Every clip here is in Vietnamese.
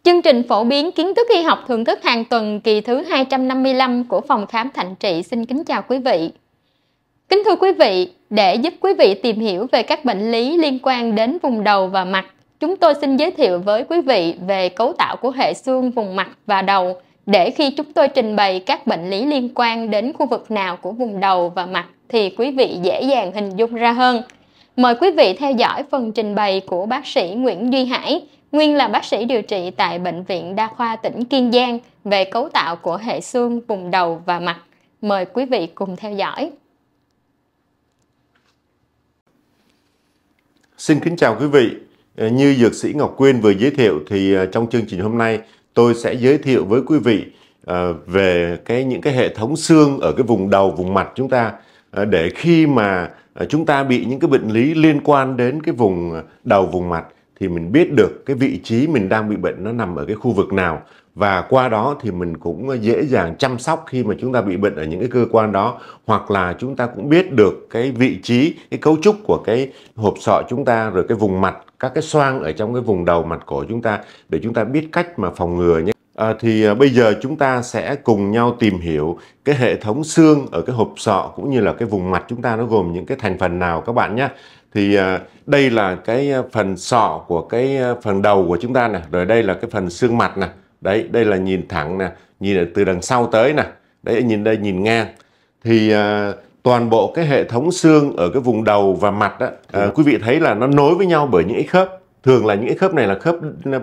Chương trình phổ biến kiến thức y học thưởng thức hàng tuần kỳ thứ 255 của Phòng Khám Thạnh Trị xin kính chào quý vị. Kính thưa quý vị, để giúp quý vị tìm hiểu về các bệnh lý liên quan đến vùng đầu và mặt, chúng tôi xin giới thiệu với quý vị về cấu tạo của hệ xương vùng mặt và đầu, để khi chúng tôi trình bày các bệnh lý liên quan đến khu vực nào của vùng đầu và mặt thì quý vị dễ dàng hình dung ra hơn. Mời quý vị theo dõi phần trình bày của bác sĩ Nguyễn Duy Hải, nguyên là bác sĩ điều trị tại Bệnh viện Đa khoa tỉnh Kiên Giang về cấu tạo của hệ xương vùng đầu và mặt. Mời quý vị cùng theo dõi. Xin kính chào quý vị. Như dược sĩ Ngọc Quyên vừa giới thiệu thì trong chương trình hôm nay tôi sẽ giới thiệu với quý vị về những cái hệ thống xương ở cái vùng đầu, vùng mặt chúng ta, để khi mà chúng ta bị những cái bệnh lý liên quan đến cái vùng đầu, vùng mặt thì mình biết được cái vị trí mình đang bị bệnh nó nằm ở cái khu vực nào, và qua đó thì mình cũng dễ dàng chăm sóc khi mà chúng ta bị bệnh ở những cái cơ quan đó, hoặc là chúng ta cũng biết được cái vị trí, cái cấu trúc của cái hộp sọ chúng ta, rồi cái vùng mặt, các cái xoang ở trong cái vùng đầu mặt cổ chúng ta, để chúng ta biết cách mà phòng ngừa nhé. Bây giờ chúng ta sẽ cùng nhau tìm hiểu cái hệ thống xương ở cái hộp sọ cũng như là cái vùng mặt chúng ta nó gồm những cái thành phần nào các bạn nhé. Thì đây là cái phần sọ của cái phần đầu của chúng ta này, rồi đây là cái phần xương mặt này. Đấy, đây là nhìn thẳng nè, nhìn từ đằng sau tới nè. Đấy, nhìn đây, nhìn ngang. Thì toàn bộ cái hệ thống xương ở cái vùng đầu và mặt đó, quý vị thấy là nó nối với nhau bởi những cái khớp. Thường là những cái khớp này là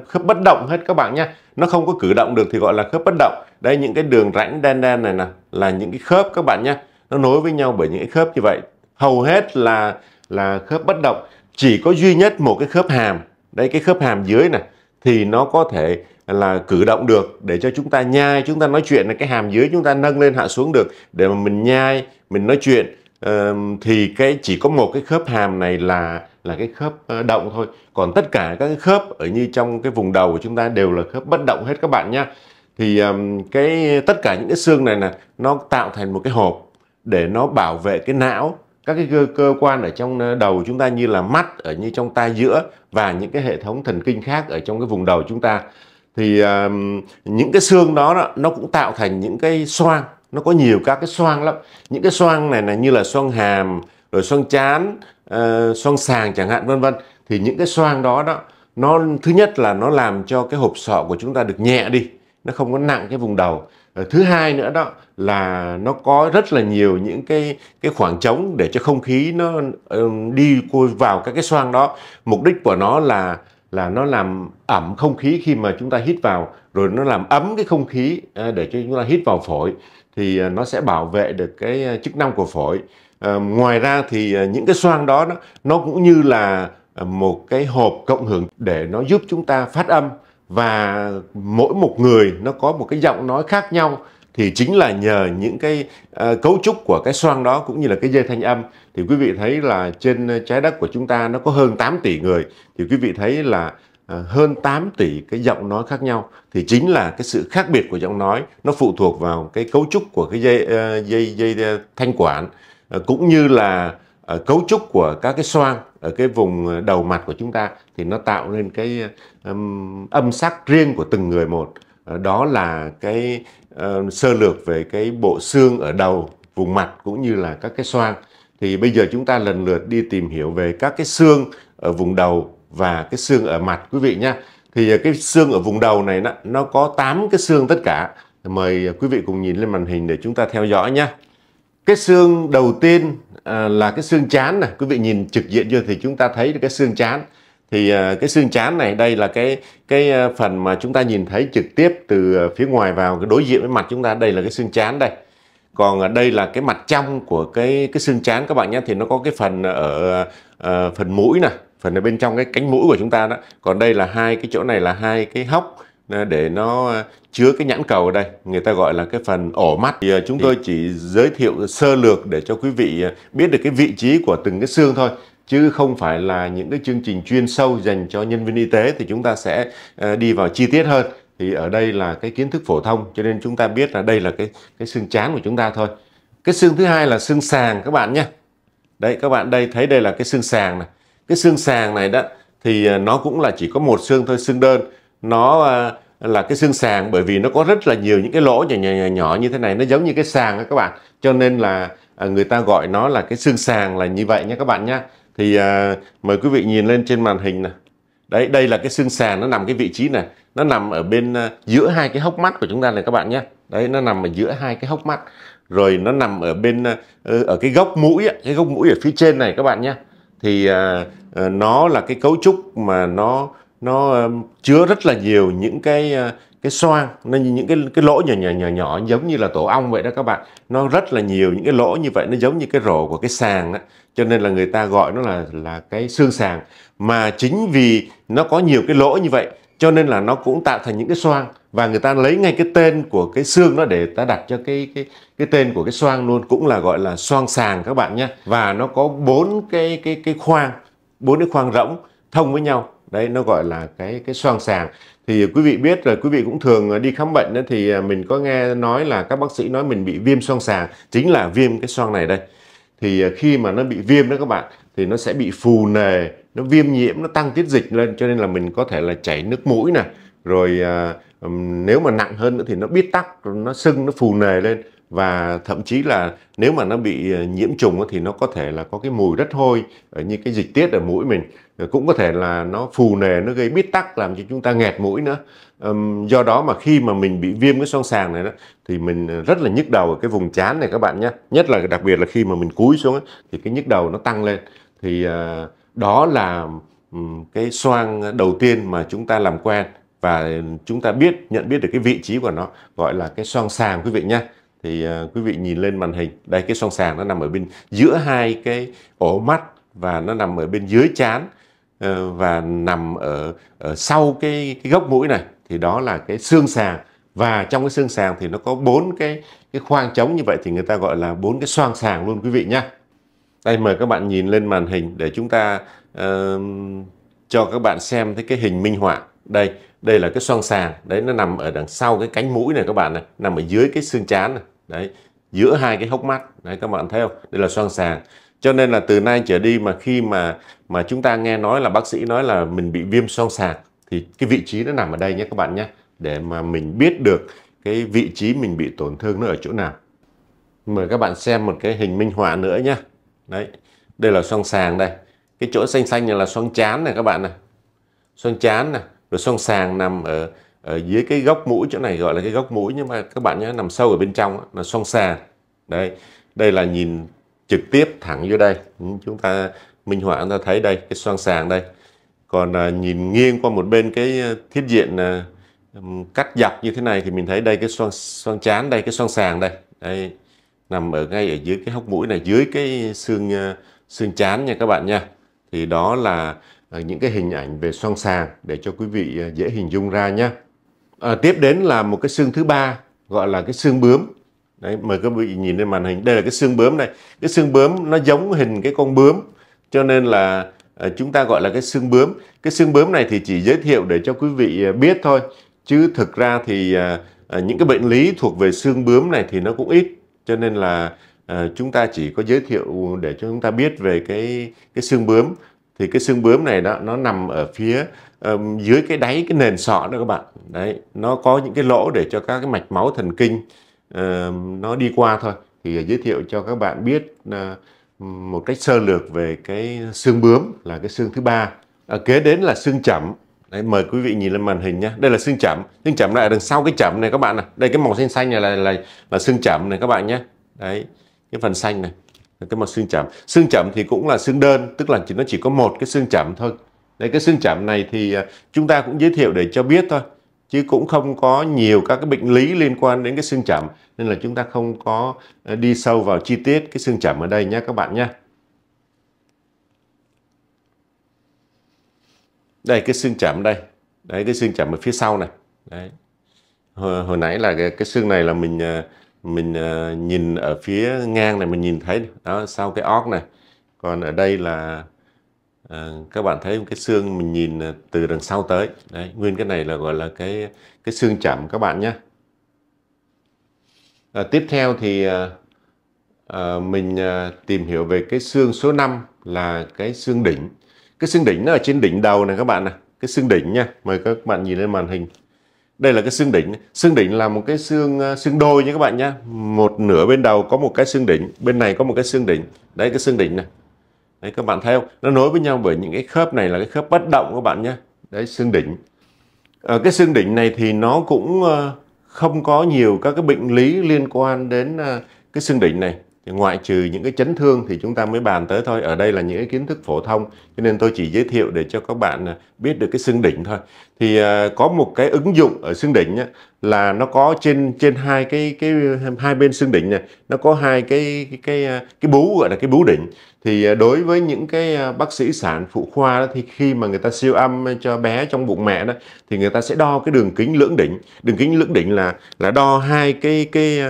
khớp bất động hết các bạn nhé. Nó không có cử động được thì gọi là khớp bất động. Đây, những cái đường rãnh đen đen này nè là những cái khớp các bạn nhé. Nó nối với nhau bởi những cái khớp như vậy. Hầu hết là khớp bất động. Chỉ có duy nhất một cái khớp hàm. Đây, cái khớp hàm dưới này thì nó có thể là cử động được để cho chúng ta nhai, chúng ta nói chuyện, là cái hàm dưới chúng ta nâng lên hạ xuống được để mà mình nhai, mình nói chuyện. Thì chỉ có một cái khớp hàm này là cái khớp động thôi. Còn tất cả các cái khớp ở như trong cái vùng đầu của chúng ta đều là khớp bất động hết các bạn nhé. Thì tất cả những cái xương này nó tạo thành một cái hộp để nó bảo vệ cái não, các cái cơ quan ở trong đầu chúng ta như là mắt, ở như trong tai giữa, và những cái hệ thống thần kinh khác ở trong cái vùng đầu chúng ta. Thì những cái xương đó nó cũng tạo thành những cái xoang. Nó có nhiều các cái xoang lắm. Những cái xoang này là như là xoang hàm, rồi xoang trán, xoang sàng chẳng hạn, vân vân. Thì những cái xoang đó nó thứ nhất là nó làm cho cái hộp sọ của chúng ta được nhẹ đi, nó không có nặng cái vùng đầu. Thứ hai nữa đó là nó có rất là nhiều những cái khoảng trống để cho không khí nó đi vào các cái xoang đó. Mục đích của nó là nó làm ẩm không khí khi mà chúng ta hít vào, rồi nó làm ấm cái không khí để cho chúng ta hít vào phổi, thì nó sẽ bảo vệ được cái chức năng của phổi. Ngoài ra thì những cái xoang đó nó cũng như là một cái hộp cộng hưởng để nó giúp chúng ta phát âm, và mỗi một người nó có một cái giọng nói khác nhau, thì chính là nhờ những cái cấu trúc của cái xoang đó cũng như là cái dây thanh âm. Thì quý vị thấy là trên trái đất của chúng ta nó có hơn 8 tỷ người, thì quý vị thấy là hơn 8 tỷ cái giọng nói khác nhau, thì chính là cái sự khác biệt của giọng nói nó phụ thuộc vào cái cấu trúc của cái dây thanh quản, cũng như là cấu trúc của các cái xoang ở cái vùng đầu mặt của chúng ta, thì nó tạo nên cái âm sắc riêng của từng người một. Đó là cái sơ lược về cái bộ xương ở đầu, vùng mặt cũng như là các cái xoang. Thì bây giờ chúng ta lần lượt đi tìm hiểu về các cái xương ở vùng đầu và cái xương ở mặt quý vị nhé. Thì cái xương ở vùng đầu này nó có 8 cái xương tất cả. Mời quý vị cùng nhìn lên màn hình để chúng ta theo dõi nhé. Cái xương đầu tiên là cái xương trán này. Quý vị nhìn trực diện chưa thì chúng ta thấy được cái xương trán. Thì cái xương trán này, đây là cái phần mà chúng ta nhìn thấy trực tiếp từ phía ngoài vào, cái đối diện với mặt chúng ta, đây là cái xương trán đây. Còn ở đây là cái mặt trong của cái xương trán các bạn nhé. Thì nó có cái phần ở phần mũi này, phần ở bên trong cái cánh mũi của chúng ta đó. Còn đây là hai cái chỗ này là hai cái hốc để nó chứa cái nhãn cầu ở đây, người ta gọi là cái phần ổ mắt. Thì chúng tôi chỉ giới thiệu sơ lược để cho quý vị biết được cái vị trí của từng cái xương thôi, chứ không phải là những cái chương trình chuyên sâu dành cho nhân viên y tế thì chúng ta sẽ đi vào chi tiết hơn. Thì ở đây là cái kiến thức phổ thông, cho nên chúng ta biết là đây là cái xương trán của chúng ta thôi. Cái xương thứ hai là xương sàng các bạn nhé. Đấy, các bạn đây thấy đây là cái xương sàng này. Cái xương sàng này đó thì nó cũng là chỉ có một xương thôi, xương đơn. Nó là cái xương sàng, bởi vì nó có rất là nhiều những cái lỗ nhỏ nhỏ, nhỏ như thế này, nó giống như cái sàng đó các bạn, cho nên là người ta gọi nó là cái xương sàng là như vậy nha các bạn nhé. Thì mời quý vị nhìn lên trên màn hình này. Đấy, đây là cái xương sàng, nó nằm cái vị trí này, nó nằm ở bên giữa hai cái hốc mắt của chúng ta này các bạn nhé. Đấy, nó nằm ở giữa hai cái hốc mắt, rồi nó nằm ở bên ở cái gốc mũi ấy, cái gốc mũi ở phía trên này các bạn nhé. Thì nó là cái cấu trúc mà nó chứa rất là nhiều những cái xoang, nó như những cái lỗ nhỏ nhỏ giống như là tổ ong vậy đó các bạn. Nó rất là nhiều những cái lỗ như vậy, nó giống như cái rổ của cái sàng đó, cho nên là người ta gọi nó là cái xương sàng. Mà chính vì nó có nhiều cái lỗ như vậy cho nên là nó cũng tạo thành những cái xoang, và người ta lấy ngay cái tên của cái xương đó để ta đặt cho cái tên của cái xoang luôn, cũng là gọi là xoang sàng các bạn nhé. Và nó có bốn cái khoang rỗng thông với nhau, đấy nó gọi là cái xoang sàng. Thì quý vị biết rồi, quý vị cũng thường đi khám bệnh đó, thì mình có nghe nói là các bác sĩ nói mình bị viêm xoang sàng, chính là viêm cái xoang này đây. Thì khi mà nó bị viêm đó các bạn, thì nó sẽ bị phù nề, nó viêm nhiễm, nó tăng tiết dịch lên, cho nên là mình có thể là chảy nước mũi này, rồi nếu mà nặng hơn nữa thì nó bít tắc, nó sưng, nó phù nề lên, và thậm chí là nếu mà nó bị nhiễm trùng thì nó có thể là có cái mùi rất hôi như cái dịch tiết ở mũi mình, cũng có thể là nó phù nề, nó gây bít tắc làm cho chúng ta nghẹt mũi nữa. Do đó mà khi mà mình bị viêm cái xoang sàng này đó, thì mình rất là nhức đầu ở cái vùng trán này các bạn nhé, nhất là đặc biệt là khi mà mình cúi xuống ấy, thì cái nhức đầu nó tăng lên. Thì đó là cái xoang đầu tiên mà chúng ta làm quen và chúng ta nhận biết được cái vị trí của nó, gọi là cái xoang sàng quý vị nhé. Thì quý vị nhìn lên màn hình, đây cái xoang sàng nó nằm ở bên giữa hai cái ổ mắt, và nó nằm ở bên dưới trán, và nằm ở sau cái gốc mũi này, thì đó là cái xương sàng. Và trong cái xương sàng thì nó có bốn cái khoang trống như vậy, thì người ta gọi là bốn cái xoang sàng luôn quý vị nhé. Đây, mời các bạn nhìn lên màn hình để chúng ta cho các bạn xem thấy cái hình minh họa. Đây là cái xoang sàng, đấy nó nằm ở đằng sau cái cánh mũi này các bạn này, nằm ở dưới cái xương trán này, đấy giữa hai cái hốc mắt, đấy các bạn thấy không? Đây là xoang sàng. Cho nên là từ nay trở đi mà khi mà chúng ta nghe nói là bác sĩ nói là mình bị viêm xoang sàng, thì cái vị trí nó nằm ở đây nhé các bạn nhé, để mà mình biết được cái vị trí mình bị tổn thương nó ở chỗ nào. Mời các bạn xem một cái hình minh họa nữa nhé. Đấy, đây là xoang sàng đây. Cái chỗ xanh xanh này là xoang trán này các bạn này. Xoang trán này, rồi xoang sàng nằm ở dưới cái gốc mũi, chỗ này gọi là cái gốc mũi, nhưng mà các bạn nhé, nằm sâu ở bên trong là xoang sàng. Đấy, đây là nhìn trực tiếp thẳng vô đây. Chúng ta minh họa chúng ta thấy đây, cái xoang sàng đây. Còn nhìn nghiêng qua một bên cái thiết diện cắt dọc như thế này thì mình thấy đây cái xoang trán đây, cái xoang sàng đây. Đây, nằm ngay ở dưới cái hốc mũi này, dưới cái xương trán nha các bạn nha. Thì đó là những cái hình ảnh về xoang sàng để cho quý vị dễ hình dung ra nhé. Tiếp đến là một cái xương thứ ba, gọi là cái xương bướm. Đấy, mời các vị nhìn lên màn hình. Đây là cái xương bướm này. Cái xương bướm nó giống hình cái con bướm, cho nên là chúng ta gọi là cái xương bướm. Cái xương bướm này thì chỉ giới thiệu để cho quý vị biết thôi, chứ thực ra thì những cái bệnh lý thuộc về xương bướm này thì nó cũng ít, cho nên là chúng ta chỉ có giới thiệu để cho chúng ta biết về cái xương bướm. Thì cái xương bướm này đó, nó nằm ở phía dưới cái đáy cái nền sọ đó các bạn. Đấy, nó có những cái lỗ để cho các cái mạch máu thần kinh nó đi qua thôi. Thì giới thiệu cho các bạn biết một cách sơ lược về cái xương bướm là cái xương thứ ba. Kế đến là xương chẩm. Đấy, mời quý vị nhìn lên màn hình nhé. Đây là xương chẩm. Xương chẩm là ở đằng sau cái chẩm này các bạn này. Đây cái màu xanh xanh này là xương chẩm này các bạn nhé. Đấy, cái phần xanh này là cái màu xương chẩm. Xương chẩm thì cũng là xương đơn, tức là nó chỉ có một cái xương chẩm thôi. Đấy, cái xương chẩm này thì chúng ta cũng giới thiệu để cho biết thôi, chứ cũng không có nhiều các cái bệnh lý liên quan đến cái xương chẩm, nên là chúng ta không có đi sâu vào chi tiết cái xương chẩm ở đây nhé các bạn nhé. Đây cái xương chẩm đây. Đấy, cái xương chẩm ở phía sau này. Đấy. Hồi nãy là cái xương này là mình nhìn ở phía ngang này, mình nhìn thấy đó, sau cái ót này. Còn ở đây là các bạn thấy cái xương mình nhìn từ đằng sau tới. Đấy, nguyên cái này là gọi là cái xương chẩm các bạn nhé. Tiếp theo thì mình tìm hiểu về cái xương số 5 là cái xương đỉnh. Cái xương đỉnh nó ở trên đỉnh đầu này các bạn này, cái xương đỉnh nha. Mời các bạn nhìn lên màn hình. Đây là cái xương đỉnh. Xương đỉnh là một cái xương đôi nha các bạn nhé. Một nửa bên đầu có một cái xương đỉnh, bên này có một cái xương đỉnh. Đấy, cái xương đỉnh này. Đấy, các bạn thấy không? Nó nối với nhau bởi những cái khớp này là cái khớp bất động các bạn nhé. Đấy, xương đỉnh. Cái xương đỉnh này thì nó cũng không có nhiều các cái bệnh lý liên quan đến cái xương đỉnh này. Thì ngoại trừ những cái chấn thương thì chúng ta mới bàn tới thôi. Ở đây là những cái kiến thức phổ thông, cho nên tôi chỉ giới thiệu để cho các bạn biết được cái xương đỉnh thôi. Thì có một cái ứng dụng ở xương đỉnh là nó có trên hai hai bên xương đỉnh này, nó có hai cái bú gọi là cái bú đỉnh. Thì đối với những cái bác sĩ sản phụ khoa đó, thì khi mà người ta siêu âm cho bé trong bụng mẹ đó, thì người ta sẽ đo cái đường kính lưỡng đỉnh. Đường kính lưỡng đỉnh là đo hai cái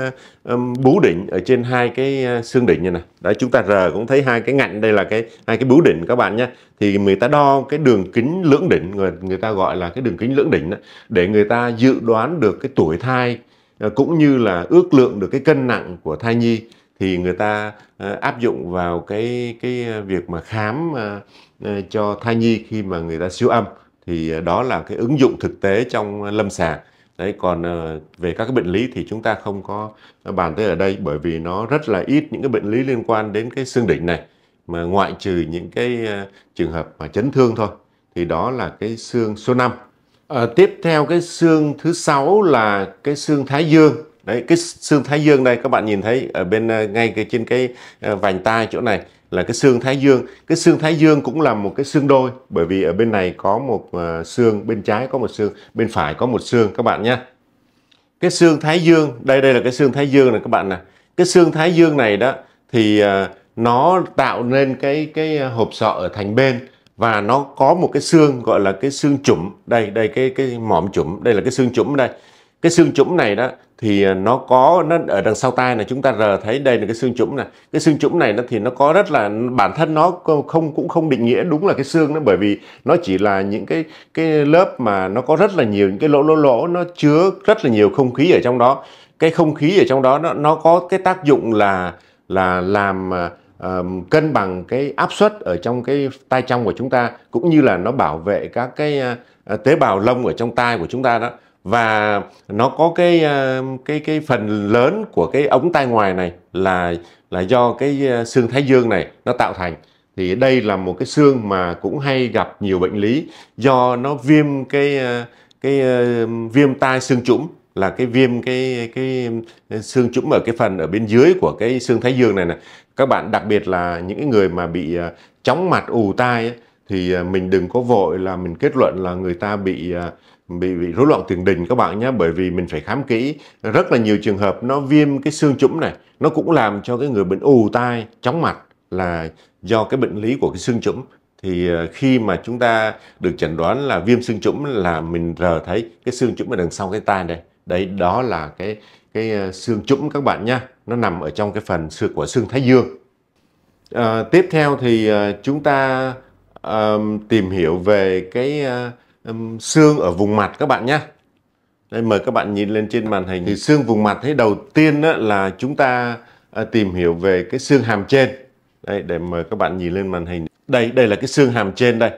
bú đỉnh ở trên hai cái xương đỉnh như này. Đấy, chúng ta rờ cũng thấy hai cái ngạnh đây là hai cái bú đỉnh các bạn nhé. Thì người ta đo cái đường kính lưỡng đỉnh, người ta gọi là cái đường kính lưỡng đỉnh đó, để người ta dự đoán được cái tuổi thai cũng như là ước lượng được cái cân nặng của thai nhi. Thì người ta áp dụng vào cái việc mà khám cho thai nhi khi mà người ta siêu âm. Thì đó là cái ứng dụng thực tế trong lâm sàng. Đấy, còn về các cái bệnh lý thì chúng ta không có bàn tới ở đây, bởi vì nó rất là ít những cái bệnh lý liên quan đến cái xương đỉnh này, mà ngoại trừ những cái trường hợp mà chấn thương thôi. Thì đó là cái xương số 5. Tiếp theo cái xương thứ 6 là cái xương thái dương. Đấy, cái xương thái dương đây các bạn nhìn thấy ở bên ngay trên cái vành tai chỗ này là cái xương thái dương. Cái xương thái dương cũng là một cái xương đôi, bởi vì ở bên này có một xương, bên trái có một xương, bên phải có một xương các bạn nhé. Cái xương thái dương, đây là cái xương thái dương này các bạn này. Cái xương thái dương này đó thì nó tạo nên cái hộp sọ ở thành bên, và nó có một cái xương gọi là cái xương chủm. Đây cái mỏm chủm, đây là cái xương chủm đây. Cái xương chủm này đó thì nó ở đằng sau tai này, chúng ta rờ thấy đây là cái xương chủm này. Cái xương chủm này thì nó có rất là, bản thân nó cũng không định nghĩa đúng là cái xương đó, bởi vì nó chỉ là những cái lớp mà nó có rất là nhiều những cái lỗ, nó chứa rất là nhiều không khí ở trong đó. Cái không khí ở trong đó nó có cái tác dụng là làm cân bằng cái áp suất ở trong cái tai trong của chúng ta, cũng như là nó bảo vệ các cái tế bào lông ở trong tai của chúng ta đó. Và nó có cái phần lớn của cái ống tai ngoài này là do cái xương thái dương này nó tạo thành. Thì đây là một cái xương mà cũng hay gặp nhiều bệnh lý, do nó viêm viêm tai xương chủm, là cái viêm cái xương chủm ở cái phần ở bên dưới của cái xương thái dương này. Các bạn, đặc biệt là những cái người mà bị chóng mặt ù tai ấy, thì mình đừng có vội là mình kết luận là người ta bị rối loạn tiền đình các bạn nhé, bởi vì mình phải khám kỹ. Rất là nhiều trường hợp nó viêm cái xương chủm này, nó cũng làm cho cái người bệnh ù tai, chóng mặt là do cái bệnh lý của cái xương chủm. Thì khi mà chúng ta được chẩn đoán là viêm xương chủm là mình rờ thấy cái xương chủm ở đằng sau cái tai này. Đấy, đó là cái xương chủm các bạn nhé. Nó nằm ở trong cái phần xương của xương thái dương. Tiếp theo thì chúng ta tìm hiểu về cái xương ở vùng mặt các bạn nhé. Đây, mời các bạn nhìn lên trên màn hình. Thì xương vùng mặt thấy đầu tiên là chúng ta tìm hiểu về cái xương hàm trên. Đây, để mời các bạn nhìn lên màn hình. Đây là cái xương hàm trên đây.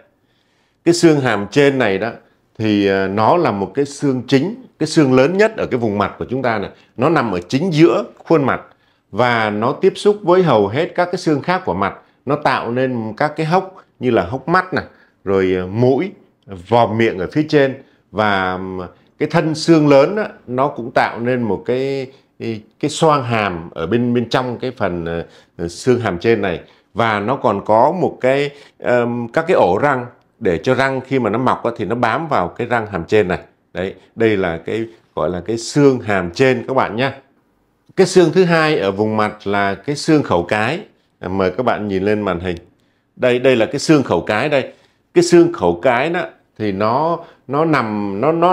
Cái xương hàm trên này đó thì nó là một cái xương chính, cái xương lớn nhất ở cái vùng mặt của chúng ta này. Nó nằm ở chính giữa khuôn mặt và nó tiếp xúc với hầu hết các cái xương khác của mặt. Nó tạo nên các cái hốc như là hốc mắt này, rồi mũi, vòm miệng ở phía trên, và cái thân xương lớn đó, nó cũng tạo nên một cái xoang hàm ở bên trong cái phần xương hàm trên này. Và nó còn có một các cái ổ răng, để cho răng khi mà nó mọc thì nó bám vào cái răng hàm trên này. Đấy, đây là cái gọi là cái xương hàm trên các bạn nhé. Cái xương thứ hai ở vùng mặt là cái xương khẩu cái. Mời các bạn nhìn lên màn hình. Đây là cái xương khẩu cái đây. Cái xương khẩu cái đó thì nó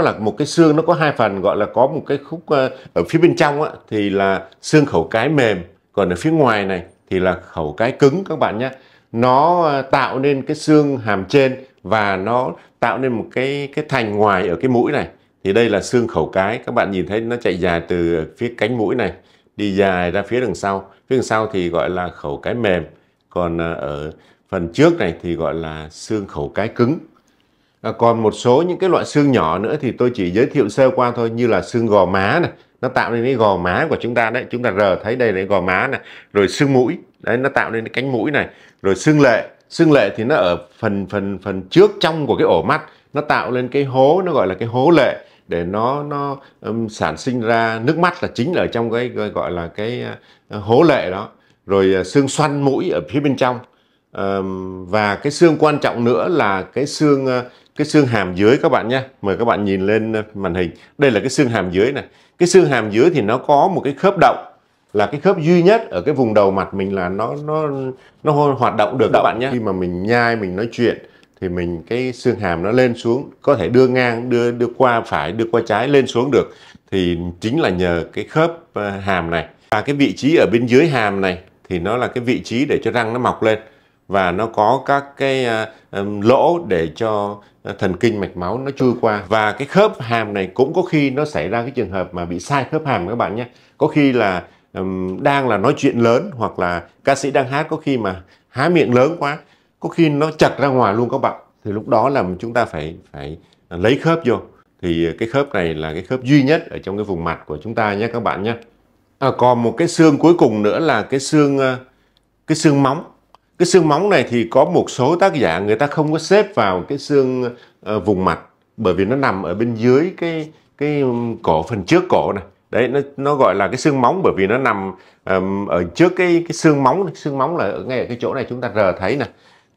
là một cái xương, nó có hai phần, gọi là có một cái khúc ở phía bên trong thì là xương khẩu cái mềm, còn ở phía ngoài này thì là khẩu cái cứng các bạn nhé. Nó tạo nên cái xương hàm trên và nó tạo nên một cái thành ngoài ở cái mũi này. Thì đây là xương khẩu cái, các bạn nhìn thấy nó chạy dài từ phía cánh mũi này đi dài ra phía đằng sau. Phía đằng sau thì gọi là khẩu cái mềm, còn ở phần trước này thì gọi là xương khẩu cái cứng. Còn một số những cái loại xương nhỏ nữa thì tôi chỉ giới thiệu sơ qua thôi, như là xương gò má này, nó tạo nên cái gò má của chúng ta đấy, chúng ta rờ thấy đây là gò má này. Rồi xương mũi, đấy, nó tạo nên cái cánh mũi này. Rồi xương lệ thì nó ở phần trước trong của cái ổ mắt, nó tạo lên cái hố, nó gọi là cái hố lệ, để nó sản sinh ra nước mắt là chính ở trong cái gọi là cái hố lệ đó. Rồi xương xoăn mũi ở phía bên trong. Và cái xương quan trọng nữa là cái xương hàm dưới các bạn nhé. Mời các bạn nhìn lên màn hình. Đây là cái xương hàm dưới này. Cái xương hàm dưới thì nó có một cái khớp động, là cái khớp duy nhất ở cái vùng đầu mặt mình là nó hoạt động được các bạn nhé. Khi mà mình nhai, mình nói chuyện thì cái xương hàm nó lên xuống, có thể đưa ngang, đưa qua phải, đưa qua trái, lên xuống được, thì chính là nhờ cái khớp hàm này. Và cái vị trí ở bên dưới hàm này thì nó là cái vị trí để cho răng nó mọc lên, và nó có các cái lỗ để cho thần kinh mạch máu nó chui qua. Và cái khớp hàm này cũng có khi nó xảy ra cái trường hợp mà bị sai khớp hàm các bạn nhé. Có khi là đang là nói chuyện lớn, hoặc là ca sĩ đang hát, có khi mà há miệng lớn quá, có khi nó chật ra ngoài luôn các bạn. Thì lúc đó là chúng ta phải lấy khớp vô. Thì cái khớp này là cái khớp duy nhất ở trong cái vùng mặt của chúng ta nhé các bạn nhé. Còn một cái xương cuối cùng nữa là cái xương móng. Cái xương móng này thì có một số tác giả người ta không có xếp vào cái xương vùng mặt, bởi vì nó nằm ở bên dưới cái cổ, phần trước cổ này. Đấy, nó gọi là cái xương móng, bởi vì nó nằm ở trước cái xương móng. Xương móng là ngay ở cái chỗ này chúng ta rờ thấy nè.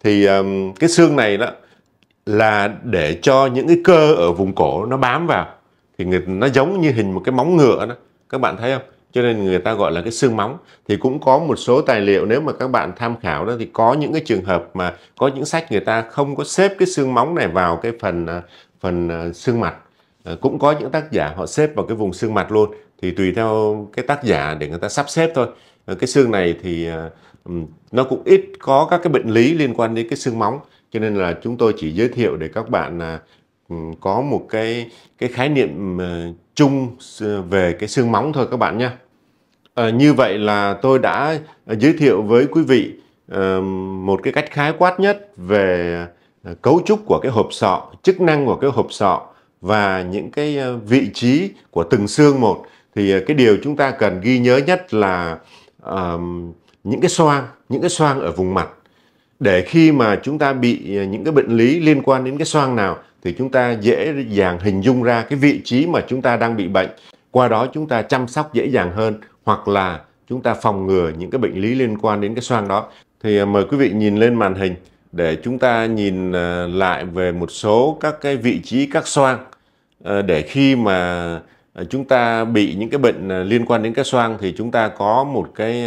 Thì cái xương này đó là để cho những cái cơ ở vùng cổ nó bám vào, thì nó giống như hình một cái móng ngựa đó, các bạn thấy không? Cho nên người ta gọi là cái xương móng. Thì cũng có một số tài liệu nếu mà các bạn tham khảo đó, thì có những cái trường hợp mà có những sách người ta không có xếp cái xương móng này vào cái phần xương mặt. Cũng có những tác giả họ xếp vào cái vùng xương mặt luôn. Thì tùy theo cái tác giả để người ta sắp xếp thôi. Cái xương này thì nó cũng ít có các cái bệnh lý liên quan đến cái xương móng. Cho nên là chúng tôi chỉ giới thiệu để các bạn có một cái khái niệm chung về cái xương móng thôi các bạn nhé. Như vậy là tôi đã giới thiệu với quý vị một cái cách khái quát nhất về cấu trúc của cái hộp sọ, chức năng của cái hộp sọ và những cái vị trí của từng xương một. Thì cái điều chúng ta cần ghi nhớ nhất là những cái xoang ở vùng mặt. Để khi mà chúng ta bị những cái bệnh lý liên quan đến cái xoang nào thì chúng ta dễ dàng hình dung ra cái vị trí mà chúng ta đang bị bệnh. Qua đó chúng ta chăm sóc dễ dàng hơn, hoặc là chúng ta phòng ngừa những cái bệnh lý liên quan đến cái xoang đó. Thì mời quý vị nhìn lên màn hình để chúng ta nhìn lại về một số các cái vị trí các xoang, để khi mà chúng ta bị những cái bệnh liên quan đến cái xoang thì chúng ta có một cái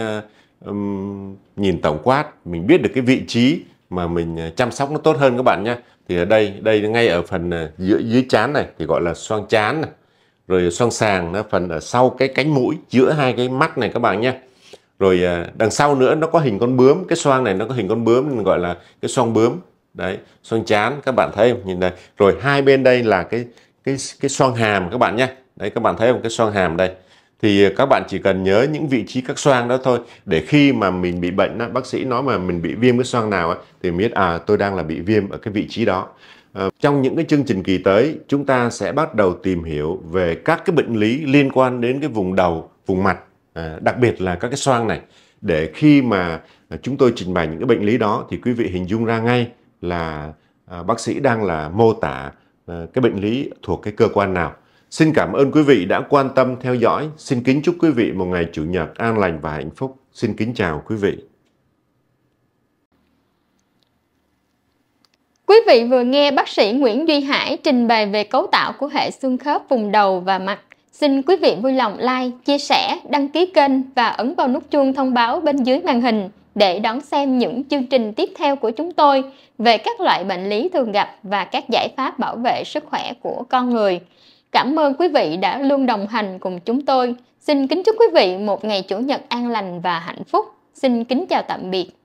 nhìn tổng quát, mình biết được cái vị trí mà mình chăm sóc nó tốt hơn các bạn nhé. Thì ở đây ngay ở phần dưới trán này thì gọi là xoang trán này. Rồi xoang sàng nó phần ở sau cái cánh mũi, giữa hai cái mắt này các bạn nhé. Rồi đằng sau nữa nó có hình con bướm, cái xoang này nó có hình con bướm nên gọi là cái xoang bướm. Đấy, xoang trán các bạn thấy không? Nhìn đây. Rồi hai bên đây là cái xoang hàm các bạn nhé. Đấy, các bạn thấy không? Cái xoang hàm đây. Thì các bạn chỉ cần nhớ những vị trí các xoang đó thôi, để khi mà mình bị bệnh đó, bác sĩ nói mà mình bị viêm cái xoang nào ấy, thì biết tôi đang là bị viêm ở cái vị trí đó. Trong những cái chương trình kỳ tới, chúng ta sẽ bắt đầu tìm hiểu về các cái bệnh lý liên quan đến cái vùng đầu, vùng mặt, đặc biệt là các cái xoang này, để khi mà chúng tôi trình bày những cái bệnh lý đó thì quý vị hình dung ra ngay là bác sĩ đang là mô tả cái bệnh lý thuộc cái cơ quan nào. Xin cảm ơn quý vị đã quan tâm theo dõi. Xin kính chúc quý vị một ngày Chủ nhật an lành và hạnh phúc. Xin kính chào quý vị. Quý vị vừa nghe bác sĩ Nguyễn Duy Hải trình bày về cấu tạo của hệ xương khớp vùng đầu và mặt. Xin quý vị vui lòng like, chia sẻ, đăng ký kênh và ấn vào nút chuông thông báo bên dưới màn hình để đón xem những chương trình tiếp theo của chúng tôi về các loại bệnh lý thường gặp và các giải pháp bảo vệ sức khỏe của con người. Cảm ơn quý vị đã luôn đồng hành cùng chúng tôi. Xin kính chúc quý vị một ngày Chủ nhật an lành và hạnh phúc. Xin kính chào tạm biệt.